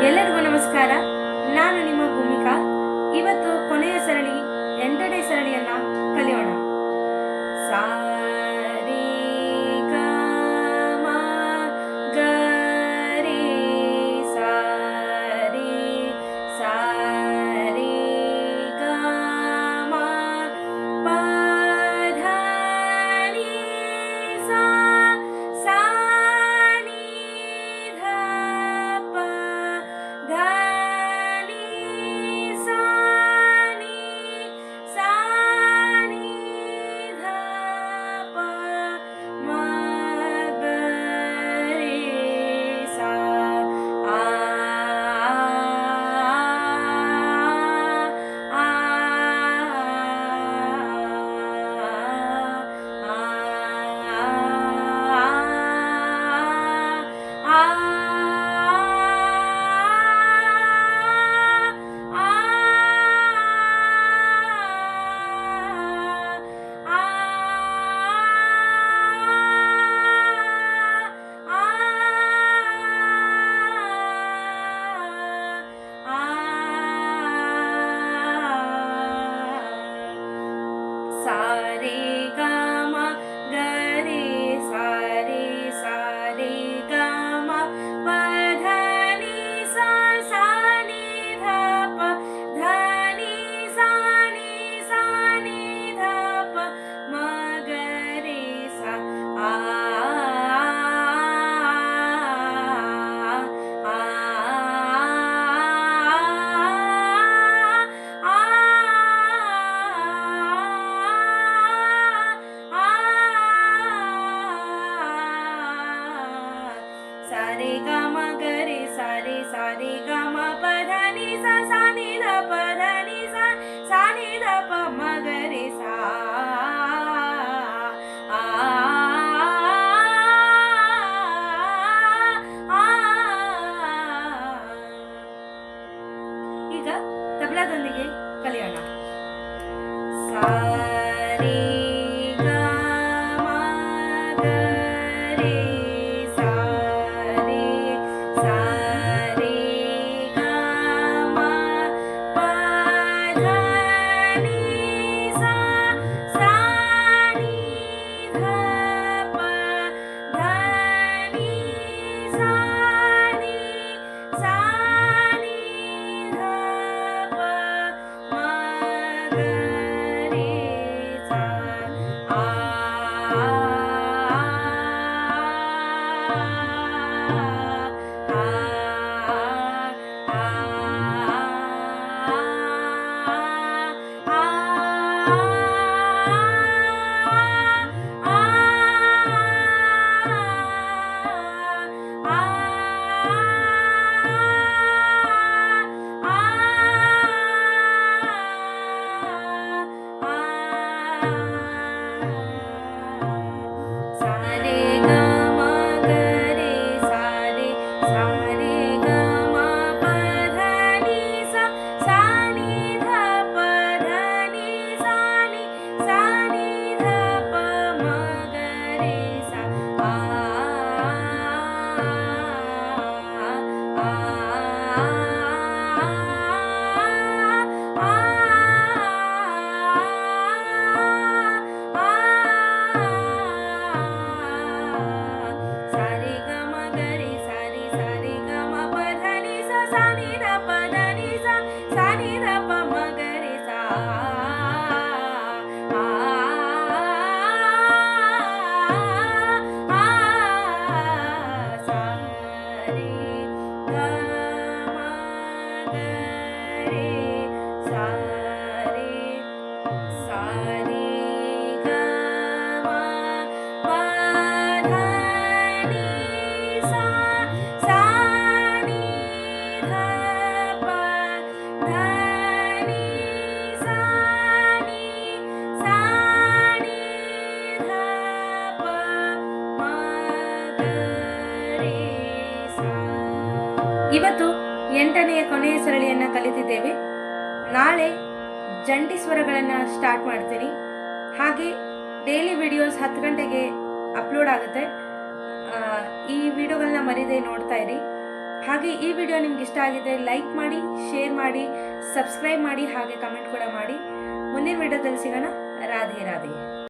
ಎಲ್ಲರಿಗೂ ನಮಸ್ಕಾರ. ನಾನು ನಿಮ್ಮ ಭೂಮಿಕಾ. ಇವತ್ತು ಕೊನೆಯ ಸರಣಿ 8ನೇ ಸರಣಿಯನ್ನ ಕಲಿಯೋಣ. ಸಾ ರಿ ಗ ಮ ಗ ರಿ ಸಾ ರಿ ಸಾ ರಿ ಗ ಮ ಪ ಧ ನಿ ಸಾ ಸಾ ನಿ ಧ ಪ ಧ ನಿ ಸಾ ನಿ ಸಾ ನಿ ಧ ಪ ಮ ಗ ರಿ ಸಾ ಆ ಆ ಸಾ ರೆ ಗ ಮ ಗ ರೆ ಸಾ ರೆ ಸಾ ರೆ ಗ ಮ ಪ ಧ ನಿ ಸಾ ಸಾ ನಿ ಧ ಪ ಧ ನಿ ಸಾ ನಿ ಸಾ ನಿ ಧ ಪ ಮ ಗ ರೆ ಸಾ ಆ ಸಾ ರೆ ಗ ಮ ಗ ರೆ ಸಾ ರೆ ಸಾ ರೆ ಗ ಮ ಪ ಧ ನಿ ಸಾ ಸಾ ನಿ ಧ ಪ ಧ ನಿ ಸಾ ಸಾ ನಿ ಧ ಪ ಮ ಗ ರೆ ಸಾ ಆ ಈಗ ತಬಲಾದೊಂದಿಗೆ ಕಲಿಯೋಣ. ಸಾ ರೆ ಗ ಮ ಗ ರೆ ಸಾ ರೆ ಸಾ ರೆ ಗ ಮ ಪ ಧ ನಿ ಸಾ ಸಾ ನಿ ಧ ಪ ಧ ನಿ ಸಾ ನಿ ಸಾ ನಿ ಧ ಪ ಮ ಗ ರೆ ಸಾ ಆ ಸಾ ರೆ ಗ ಮ ಗ ರೆ ಸಾ ರೆ ಸಾ ರೆ ಗ ಮ ಪ ಧ ನಿ ಸಾ ಸಾ ನಿ ಧ ಪ ಧ ನಿ ಸಾ ನಿ ಸಾ ನಿ ಧ ಪ ಮ ಗ ರೆ ಸಾ ಆ ಸಾ ರೆ ಗ ಮ ಗ ರೆ ಸಾ ರೆ ಸಾ ರೆ ಗ ಮ ಪ ಧ ನಿ ಸಾ ಸಾ ನಿ ಧ ಪ ಧ ನಿ ಸಾ ಸಾ ನಿ ಧ ಪ ಮ ಗ ರೆ ಸಾ ಆ ಸಾ ರೆ ಗ ಮ ಗ ರೆ ಸಾ ರೆ ಸಾ ರೆ ಗ ಮ ಪ ಧ ನಿ ಸಾ ಸಾ ನಿ ಧ ಪ ಧ ನಿ ಸಾ ನಿ ಸಾ ನಿ ಧ ಪ ಮ ಗ ರೆ ಸಾ. ಇವತ್ತು 8ನೆಯ ಕೊನೆಯ ಸರಣಿಯನ್ನ ಕಲಿತಿದ್ದೇವೆ. ನಾಳೆ ಜಂಟಿ ಸ್ವರಗಳನ್ನು ಸ್ಟಾರ್ಟ್ ಮಾಡ್ತೀನಿ. ಹಾಗೆ ಡೈಲಿ ವಿಡಿಯೋಸ್ 10 ಗಂಟೆಗೆ ಅಪ್ಲೋಡ್ ಆಗುತ್ತೆ. ಈ ವಿಡಿಯೋಗಳನ್ನ ಮರೀದೆ ನೋಡ್ತಾ ಇರಿ. ಹಾಗೆ ಈ ವಿಡಿಯೋ ನಿಮ್ಗೆ ಇಷ್ಟ ಆಗಿದ್ರೆ ಲೈಕ್ ಮಾಡಿ, ಶೇರ್ ಮಾಡಿ, ಸಬ್ಸ್ಕ್ರೈಬ್ ಮಾಡಿ, ಹಾಗೆ ಕಮೆಂಟ್ ಕೂಡ ಮಾಡಿ. ಮುಂದಿನ ವಿಡಿಯೋದಲ್ಲಿ ಸಿಗೋಣ. ರಾಧೆ ರಾಧೆ.